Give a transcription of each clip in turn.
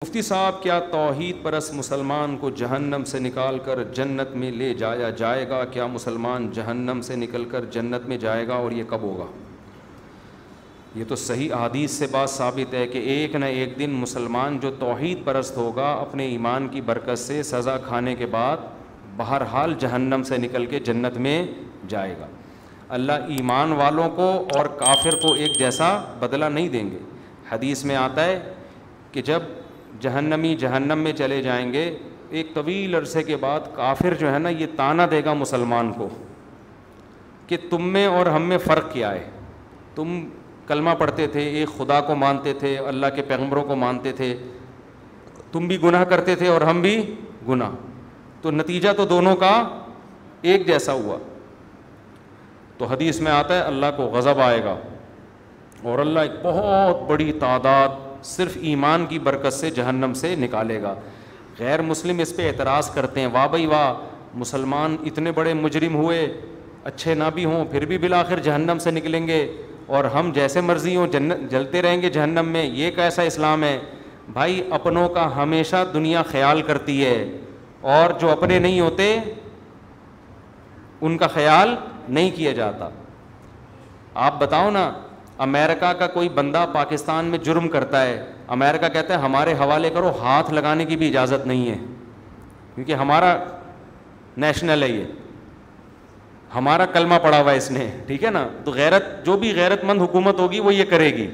مفتی صاحب، کیا توحید پرست مسلمان کو جہنم سے نکال کر جنت میں لے جایا جائے گا؟ کیا مسلمان جہنم سے نکل کر جنت میں جائے گا اور یہ کب ہوگا؟ یہ تو صحیح احادیث سے بات ثابت ہے کہ ایک نہ ایک دن مسلمان جو توحید پرست ہوگا اپنے ایمان کی برکت سے سزا کھانے کے بعد بہرحال جہنم سے نکل کے جنت میں جائے گا۔ اللہ ایمان والوں کو اور کافر کو ایک جیسا بدلہ نہیں دیں گے۔ حدیث میں آتا ہے کہ جب جہنمی جہنم میں چلے جائیں گے، ایک طویل عرصے کے بعد کافر جو ہے نا یہ طعنہ دے گا مسلمان کو کہ تم میں اور ہم میں فرق کیا ہے؟ تم کلمہ پڑھتے تھے، ایک خدا کو مانتے تھے، اللہ کے پیغمبروں کو مانتے تھے، تم بھی گناہ کرتے تھے اور ہم بھی گناہ، تو نتیجہ تو دونوں کا ایک جیسا ہوا۔ تو حدیث میں آتا ہے اللہ کو غضب آئے گا اور اللہ ایک بہت بڑی تعداد صرف ایمان کی برکت سے جہنم سے نکالے گا۔ غیر مسلم اس پہ اعتراض کرتے ہیں، واہ بھائی واہ، مسلمان اتنے بڑے مجرم ہوئے، اچھے نہ بھی ہوں پھر بھی بالآخر جہنم سے نکلیں گے اور ہم جیسے مرضی ہوں جلتے رہیں گے جہنم میں، یہ کیسا اسلام ہے؟ بھائی اپنوں کا ہمیشہ دنیا خیال کرتی ہے اور جو اپنے نہیں ہوتے ان کا خیال نہیں کیا جاتا۔ آپ بتاؤ نا، امریکہ کا کوئی بندہ پاکستان میں جرم کرتا ہے، امریکہ کہتا ہے ہمارے حوالے کرو، ہاتھ لگانے کی بھی اجازت نہیں ہے کیونکہ ہمارا نیشنل ہے، یہ ہمارا کلمہ پڑھا ہوا ہے اس نے، ٹھیک ہے نا؟ تو غیرت، جو بھی غیرت مند حکومت ہوگی وہ یہ کرے گی۔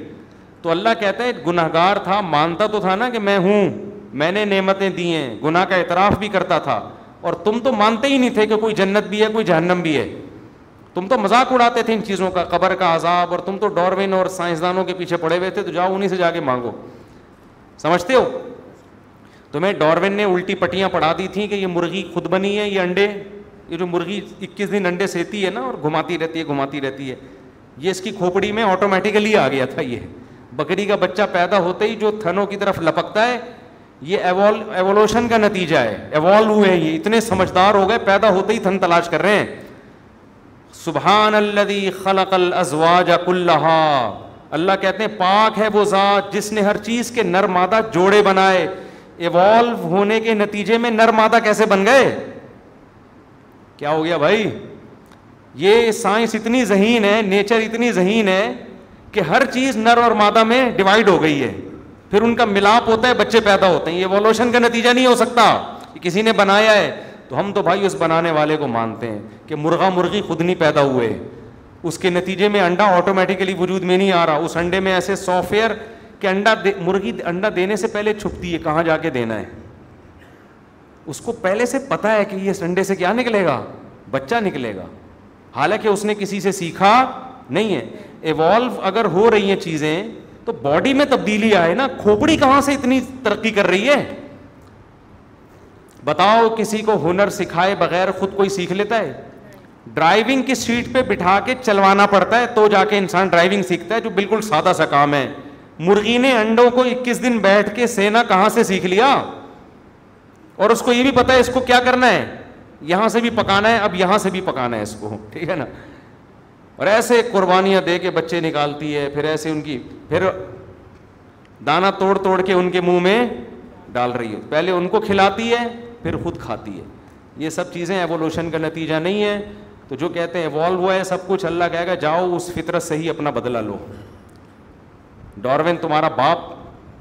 تو اللہ کہتا ہے گناہگار تھا، مانتا تو تھا نا کہ میں ہوں، میں نے نعمتیں دی ہیں، گناہ کا اعتراف بھی کرتا تھا، اور تم تو مانتے ہی نہیں تھے کہ کوئی جنت بھی ہے کوئی جہنم بھی ہے، تم تو مذاق اڑاتے تھے ان چیزوں کا، قبر کا عذاب، اور تم تو ڈاروین اور سائنسدانوں کے پیچھے پڑے ہوئے تھے، تو جاؤ انہی سے جا کے مانگو۔ سمجھتے ہو؟ تمہیں ڈاروین نے الٹی پٹیاں پڑھا دی تھیں کہ یہ مرغی خود بنی ہے، یہ انڈے، یہ جو مرغی 21 دن انڈے سیتی ہے نا اور گھماتی رہتی ہے، یہ اس کی کھوپڑی میں آٹومیٹیکلی آ گیا تھا۔ یہ بکری کا بچہ پیدا ہوتے ہی جو تھنوں کی طرف لپکتا ہے، یہ ایوولوشن کا نتیجہ ہے، ایوالو ہوئے، یہ اتنے سمجھدار ہو گئے، پیدا ہوتے ہی تھن تلاش کر رہے ہیں۔ سبحان الذی خلق الازواج کلھا، اللہ کہتے ہیں پاک ہے وہ ذات جس نے ہر چیز کے نر مادہ جوڑے بنائے۔ ایوالو ہونے کے نتیجے میں نر مادہ کیسے بن گئے؟ کیا ہو گیا بھائی؟ یہ سائنس اتنی ذہین ہے، نیچر اتنی ذہین ہے کہ ہر چیز نر اور مادہ میں ڈیوائیڈ ہو گئی ہے، پھر ان کا ملاپ ہوتا ہے، بچے پیدا ہوتے ہیں۔ یہ ایوولوشن کا نتیجہ نہیں ہو سکتا، یہ کسی نے بنایا ہے۔ تو ہم تو بھائی اس بنانے والے کو مانتے ہیں کہ مرغا مرغی خود نہیں پیدا ہوئے، اس کے نتیجے میں انڈا آٹومیٹیکلی وجود میں نہیں آ رہا، اس انڈے میں ایسے سافٹ ویئر کہ مرغی انڈا دینے سے پہلے چھپتی ہے کہاں جا کے دینا ہے، اس کو پہلے سے پتہ ہے کہ یہ انڈے سے کیا نکلے گا، بچہ نکلے گا، حالانکہ اس نے کسی سے سیکھا نہیں ہے۔ ایوالو اگر ہو رہی ہیں چیزیں تو باڈی میں تبدیلی آئے نا، کھوپڑی کہاں سے اتنی ترقی کر رہی ہے؟ بتاؤ کسی کو ہنر سکھائے بغیر خود کوئی سیکھ لیتا ہے؟ ڈرائیونگ کی سیٹ پہ بٹھا کے چلوانا پڑتا ہے تو جا کے انسان ڈرائیونگ سیکھتا ہے، جو بالکل سادہ سا کام ہے۔ مرغی نے انڈوں کو 21 دن بیٹھ کے سینا کہاں سے سیکھ لیا، اور اس کو یہ بھی پتا ہے اس کو کیا کرنا ہے، یہاں سے بھی پکانا ہے، اب یہاں سے بھی پکانا ہے اس کو، ٹھیک ہے نا؟ اور ایسے قربانیاں دے کے بچے نکالتی ہے، پھر ایسے ان کی پھر دانا توڑ توڑ کے ان کے منہ میں ڈال رہی ہے، پہلے ان کو کھلاتی ہے پھر خود کھاتی ہے۔ یہ سب چیزیں ایوولوشن کا نتیجہ نہیں ہے۔ تو جو کہتے ہیں ایوالو ہوا ہے سب کچھ، اللہ کہے گا جاؤ اس فطرت سے ہی اپنا بدلہ لو۔ ڈاروین تمہارا باپ،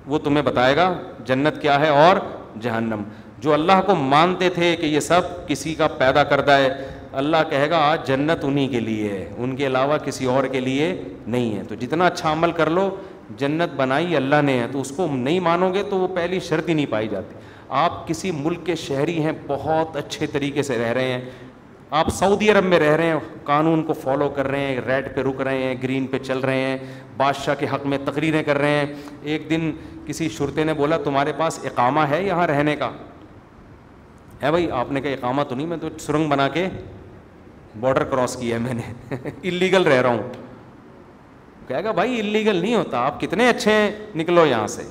وہ تمہیں بتائے گا جنت کیا ہے اور جہنم۔ جو اللہ کو مانتے تھے کہ یہ سب کسی کا پیدا کردہ ہے، اللہ کہے گا آج جنت انہی کے لیے ہے، ان کے علاوہ کسی اور کے لیے نہیں ہے۔ تو جتنا اچھا عمل کر لو، جنت بنائی اللہ نے ہے، تو اس کو نہیں مانو گے تو وہ پہلی شرط ہی نہیں پائی جاتی۔ آپ کسی ملک کے شہری ہیں، بہت اچھے طریقے سے رہ رہے ہیں، آپ سعودی عرب میں رہ رہے ہیں، قانون کو فالو کر رہے ہیں، ریڈ پہ رک رہے ہیں، گرین پہ چل رہے ہیں، بادشاہ کے حق میں تقریریں کر رہے ہیں۔ ایک دن کسی شرطے نے بولا تمہارے پاس اقامہ ہے یہاں رہنے کا؟ ہے بھائی، آپ نے کہا اقامہ تو نہیں، میں تو سرنگ بنا کے بارڈر کراس کیا ہے میں نے، اللیگل رہ رہا ہوں۔ کہے گا بھائی اللیگل نہیں ہوتا، آپ کتنے اچھے ہیں، نکلو یہاں سے۔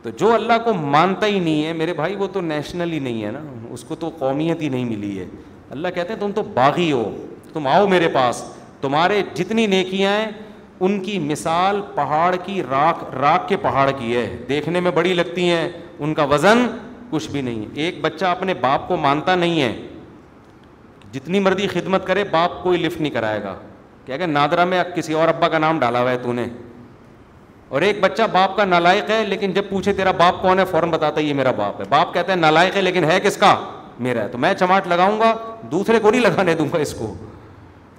تو جو اللہ کو مانتا ہی نہیں ہے میرے بھائی، وہ تو نیشنل ہی نہیں ہے نا، اس کو تو قومیت ہی نہیں ملی ہے۔ اللہ کہتے ہیں تم تو باغی ہو، تم آؤ میرے پاس، تمہارے جتنی نیکیاں ہیں ان کی مثال پہاڑ کی راکھ کے پہاڑ کی ہے, دیکھنے میں بڑی لگتی ہیں, ان کا وزن کچھ بھی نہیں ہے. ایک بچہ اپنے باپ کو مانتا نہیں ہے, جتنی مرضی خدمت کرے باپ کوئی لفٹ نہیں کرائے گا, کہے گا نادرا میں کسی اور ابا کا نام ڈالا ہوا ہے تو نے. اور ایک بچہ باپ کا نالائق ہے, لیکن جب پوچھے تیرا باپ کون ہے فوراً بتاتا ہے یہ میرا باپ ہے. باپ کہتا ہے نالائق ہے لیکن ہے کس کا, میرا ہے, تو میں چماٹ لگاؤں گا, دوسرے کو نہیں لگانے دوں گا, اس کو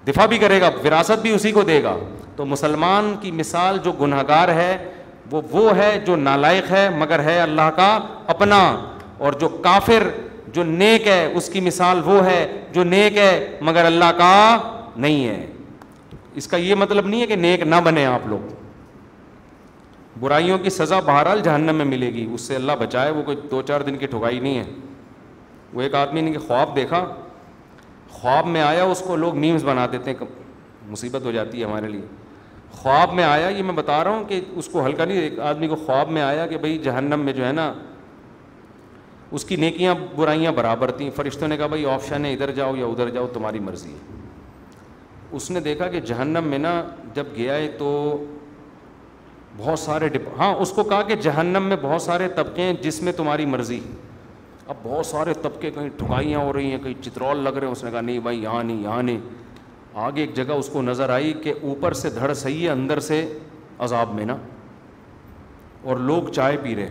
دفاع بھی کرے گا, وراثت بھی اسی کو دے گا. تو مسلمان کی مثال جو گنہگار ہے وہ ہے جو نالائق ہے مگر ہے اللہ کا اپنا, اور جو کافر جو نیک ہے اس کی مثال وہ ہے جو نیک ہے مگر اللہ کا نہیں ہے. اس کا یہ مطلب نہیں ہے کہ نیک نہ بنے آپ لوگ. برائیوں کی سزا بہرحال جہنم میں ملے گی, اس سے اللہ بچائے, وہ کوئی 2-4 دن کی ٹھگائی نہیں ہے. وہ ایک آدمی نے خواب دیکھا, خواب میں آیا, اس کو لوگ میمز بنا دیتے ہیں, مصیبت ہو جاتی ہے ہمارے لیے. خواب میں آیا, یہ میں بتا رہا ہوں کہ اس کو ہلکا نہیں, ایک آدمی کو خواب میں آیا کہ بھئی جہنم میں جو ہے نا اس کی نیکیاں برائیاں برابر تھیں. فرشتوں نے کہا بھئی آپشن ہے ادھر جاؤ یا ادھر جاؤ, تمہاری مرضی ہے. اس نے دیکھا کہ جہنم میں نا جب گیا ہے تو بہت سارے ہاں اس کو کہا کہ جہنم میں بہت سارے طبقے ہیں جس میں تمہاری مرضی. اب بہت سارے طبقے, کہیں ٹھگائیاں ہو رہی ہیں, کہیں چترول لگ رہے ہیں. اس نے کہا نہیں بھائی یہاں نہیں, یہاں نہیں. آگے ایک جگہ اس کو نظر آئی کہ اوپر سے دھڑ صحیح ہے, اندر سے عذاب میں نا, اور لوگ چائے پی رہے.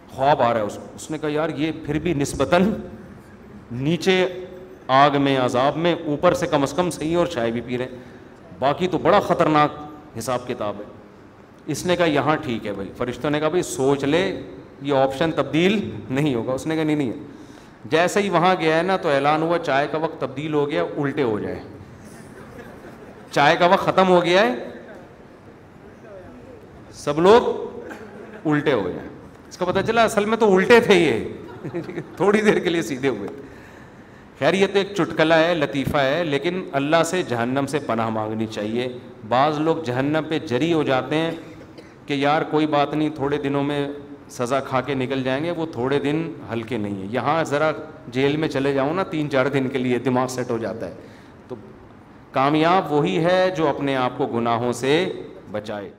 خواب آ رہا ہے اس کو. اس نے کہا یار یہ پھر بھی نسبتاً نیچے آگ میں عذاب میں, اوپر سے کم از کم صحیح اور چائے بھی پی رہے, باقی تو بڑا خطرناک حساب کتاب ہے. اس نے کہا یہاں ٹھیک ہے بھائی. فرشتوں نے کہا بھائی سوچ لے, یہ آپشن تبدیل نہیں ہوگا. اس نے کہا نہیں ہے. جیسے ہی وہاں گیا ہے نا تو اعلان ہوا چائے کا وقت تبدیل ہو گیا, الٹے ہو جائے. چائے کا وقت ختم ہو گیا ہے, سب لوگ الٹے ہو جائیں. اس کا پتہ چلا اصل میں تو الٹے تھے یہ, تھوڑی دیر کے لیے سیدھے ہوئے. خیر یہ تو ایک چٹکلا ہے, لطیفہ ہے, لیکن اللہ سے جہنم سے پناہ مانگنی چاہیے. بعض لوگ جہنم پہ جری ہو جاتے ہیں کہ یار کوئی بات نہیں, تھوڑے دنوں میں سزا کھا کے نکل جائیں گے. وہ تھوڑے دن ہلکے نہیں ہیں. یہاں ذرا جیل میں چلے جاؤں نا 3-4 دن کے لیے, دماغ سیٹ ہو جاتا ہے. تو کامیاب وہی ہے جو اپنے آپ کو گناہوں سے بچائے.